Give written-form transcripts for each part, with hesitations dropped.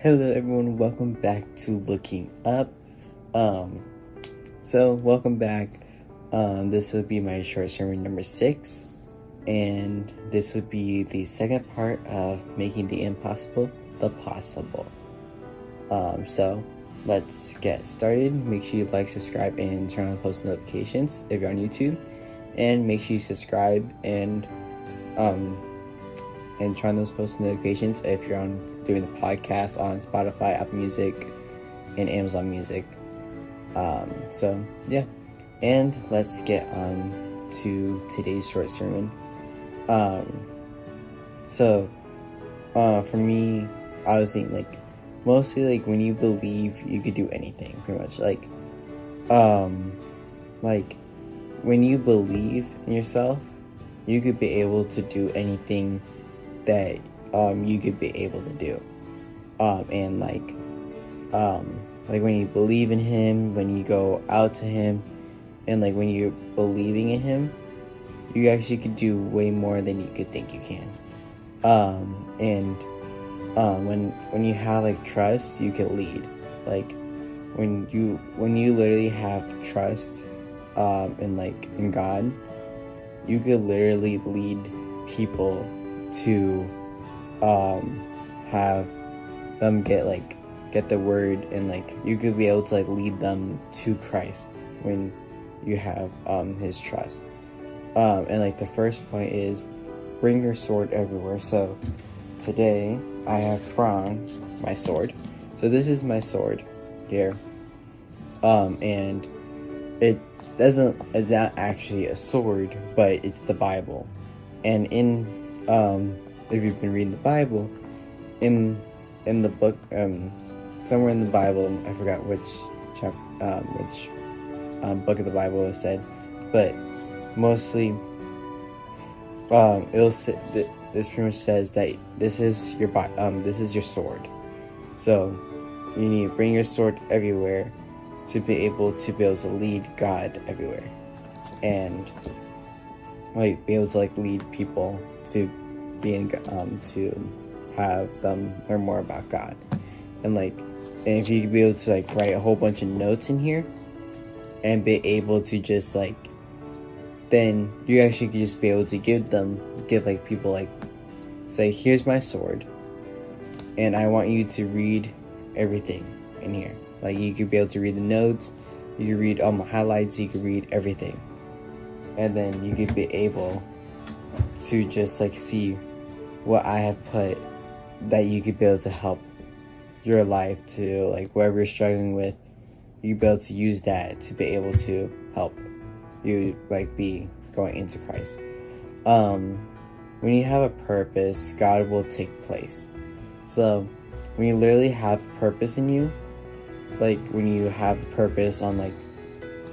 Hello everyone, welcome back to Looking Up. Welcome back. This would be my short sermon number 6, and this would be the second part of making the impossible the possible. Let's get started. Make sure you like, subscribe, and turn on post notifications if you're on YouTube, and make sure you subscribe and turn on those post notifications if you're doing the podcast on Spotify, Apple Music, and Amazon Music. And let's get on to today's short sermon. For me, I was thinking mostly when you believe, you could do anything, pretty much. When you believe in yourself, you could be able to do anything that you could be able to do. When you believe in Him, when you go out to Him, and when you're believing in Him, you actually could do way more than you could think you can. When you have trust, you can lead. When you literally have trust in God, you could literally lead people to have them get the word, and you could be able to lead them to Christ when you have His trust. The first point is bring your sword everywhere. So today I have brought my sword. So this is my sword here, and it's not actually a sword, but it's the Bible. And if you've been reading the Bible, in the book, somewhere in the Bible, I forgot which book of the Bible it said, but mostly this pretty much says that this is your sword. So you need to bring your sword everywhere to be able to lead God everywhere, and be able to lead people to to have them learn more about God. And if you could be able to write a whole bunch of notes in here and be able to just then you actually could just be able to give people say, here's my sword, and I want you to read everything in here. You could be able to read the notes, you could read all my highlights, you could read everything, and then you could be able to just see what I have put, that you could be able to help your life to whatever you're struggling with. You could be able to use that to be able to help you be going into Christ. When you have a purpose, God will take place. So when you literally have purpose in you, when you have purpose on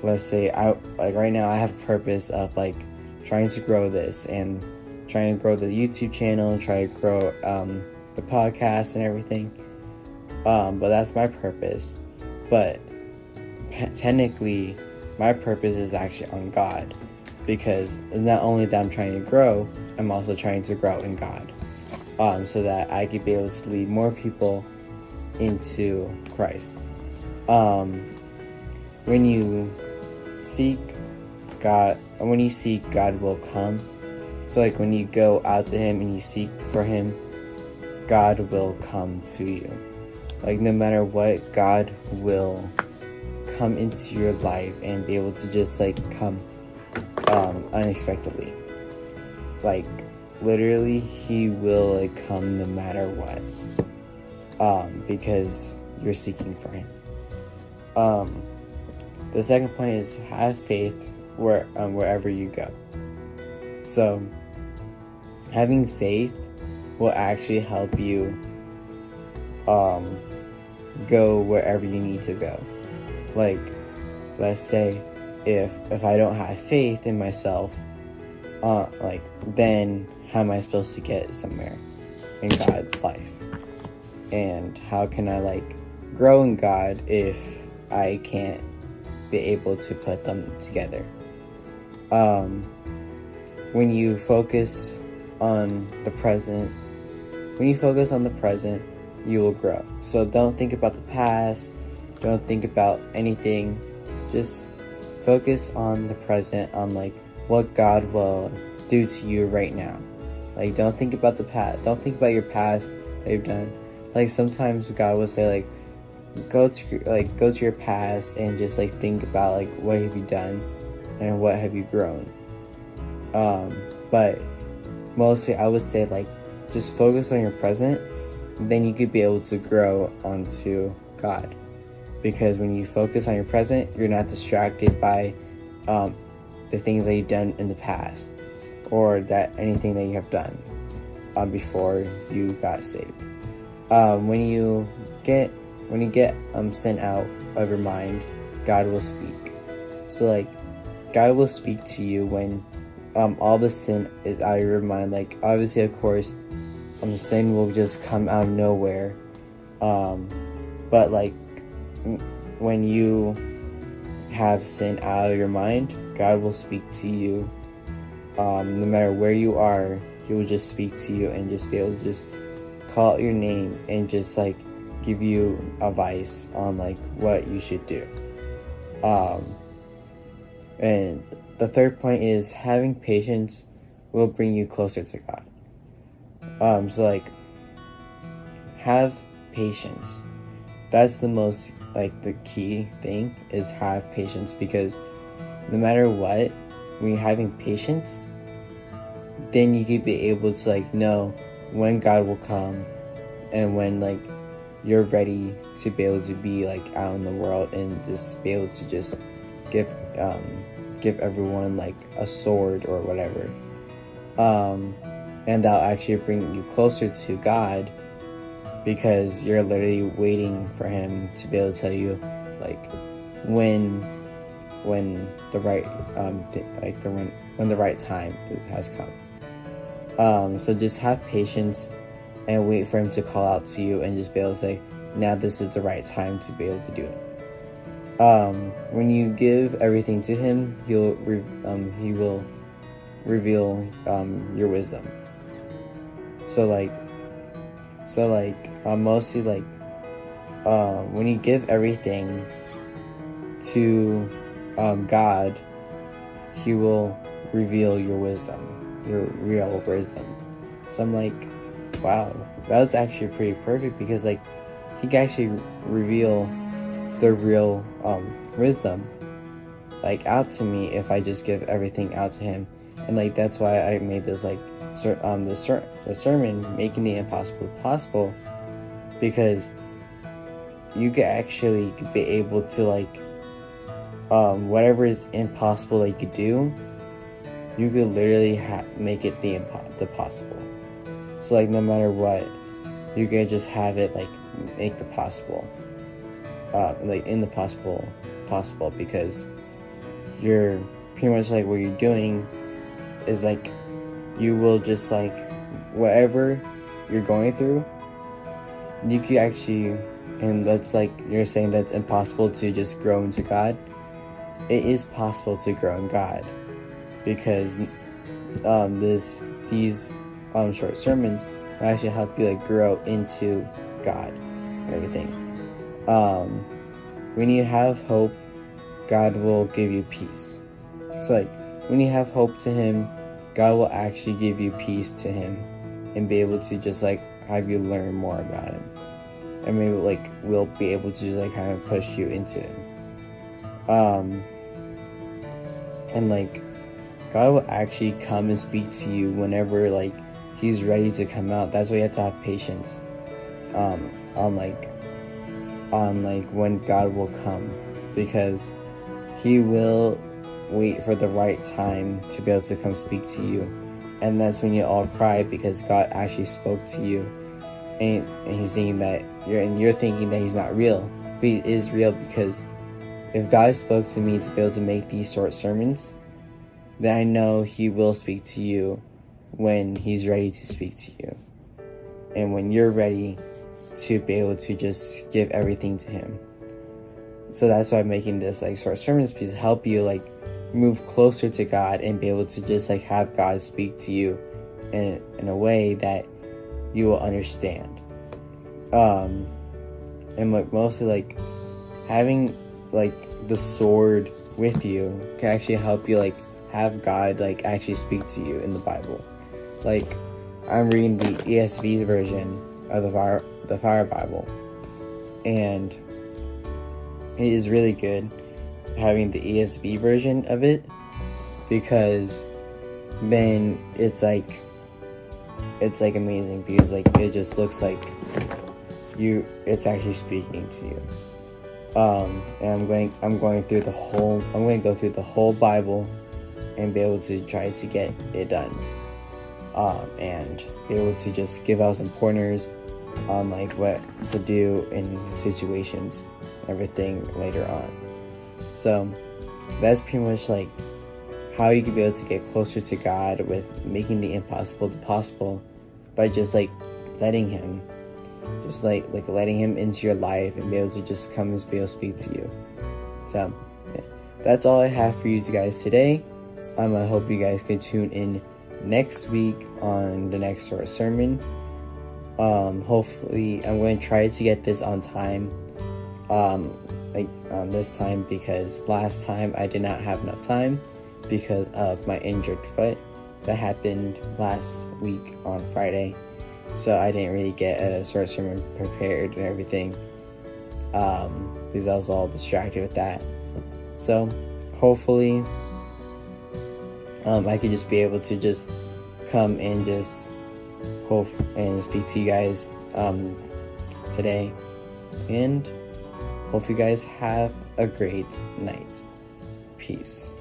let's say right now I have a purpose of trying to grow this, and trying to grow the YouTube channel, and try to grow the podcast and everything. But that's my purpose. But technically, my purpose is actually on God, because it's not only that I'm trying to grow, I'm also trying to grow in God, so that I could be able to lead more people into Christ. When you seek God, God will come. So when you go out to Him and you seek for Him, God will come to you. No matter what, God will come into your life and be able to just come unexpectedly. Literally, He will come no matter what, because you're seeking for Him. The second point is have faith wherever you go. So having faith will actually help you go wherever you need to go. Let's say if I don't have faith in myself, then how am I supposed to get somewhere in God's life? And how can I grow in God if I can't be able to put them together? When you focus on the present, you will grow. So don't think about the past, don't think about anything, just focus on the present, on like what God will do to you right now. Like, don't think about the past, don't think about your past that you've done. Like, sometimes God will say like, go to your past and just like think about like what have you done and what have you grown. But mostly I would say like just focus on your present, then you could be able to grow onto God. Because when you focus on your present, you're not distracted by the things that you've done in the past, or that anything that you have done before you got saved. When you get sent out of your mind, God will speak. So like, God will speak to you when all the sin is out of your mind. Like, obviously, of course, sin will just come out of nowhere. But like, when you have sin out of your mind, God will speak to you. No matter where you are, He will just speak to you and just be able to just call out your name and just like give you advice on like what you should do. And the third point is having patience will bring you closer to God. So like, have patience. That's the most, like, the key thing is have patience, because no matter what, when you're having patience, then you could be able to like know when God will come and when like you're ready to be able to be like out in the world and just be able to just give everyone like a sword or whatever. And that'll actually bring you closer to God, because you're literally waiting for Him to be able to tell you like when the right when the right time has come. So just have patience and wait for Him to call out to you and just be able to say, now this is the right time to be able to do it. When you give everything to Him, He will reveal your wisdom. So mostly like when you give everything to God, He will reveal your wisdom, your real wisdom. So I'm like, wow, that's actually pretty perfect, because like He can actually reveal the real wisdom like out to me if I just give everything out to Him. And like that's why I made this like the sermon, making the impossible possible, because you could actually be able to like whatever is impossible that you could do, you could literally make it the possible. So like no matter what, you can just have it like make the possible, like in the possible, because you're pretty much like what you're doing is like you will just like whatever you're going through, you could actually, and that's like you're saying that's impossible to just grow into God. It is possible to grow in God, because these short sermons will actually help you like grow into God and everything. When you have hope, God will give you peace. So like when you have hope to Him, God will actually give you peace to Him and be able to just like have you learn more about Him, and maybe like we'll be able to just like kind of push you into Him. And like God will actually come and speak to you whenever like He's ready to come out. That's why you have to have patience on when God will come, because He will wait for the right time to be able to come speak to you. And that's when you all cry, because God actually spoke to you, and He's thinking that you're thinking that He's not real, but He is real, because if God spoke to me to be able to make these short sermons, then I know He will speak to you when He's ready to speak to you, and when you're ready to be able to just give everything to Him. So that's why I'm making this like short sermons, to help you like move closer to God and be able to just like have God speak to you in a way that you will understand. and like mostly like having like the sword with you can actually help you like have God like actually speak to you in the Bible. Like I'm reading the ESV version of the Fire Bible, and it is really good having the ESV version of it, because then it's like amazing, because like it just looks like it's actually speaking to you. And I'm going to go through the whole Bible and be able to try to get it done, and be able to just give out some pointers on like what to do in situations, everything later on. So that's pretty much like how you can be able to get closer to God with making the impossible the possible, by just like letting Him, just like letting Him into your life and be able to just come and be able to speak to you. So yeah, that's all I have for you guys today. I hope you guys can tune in next week on the next short sermon. Hopefully I'm going to try to get this on time, this time, because last time I did not have enough time because of my injured foot that happened last week on Friday. So I didn't really get a short sermon prepared and everything, because I was all distracted with that. So hopefully I could just be able to just come and just hope and speak to you guys today, and hope you guys have a great night. Peace.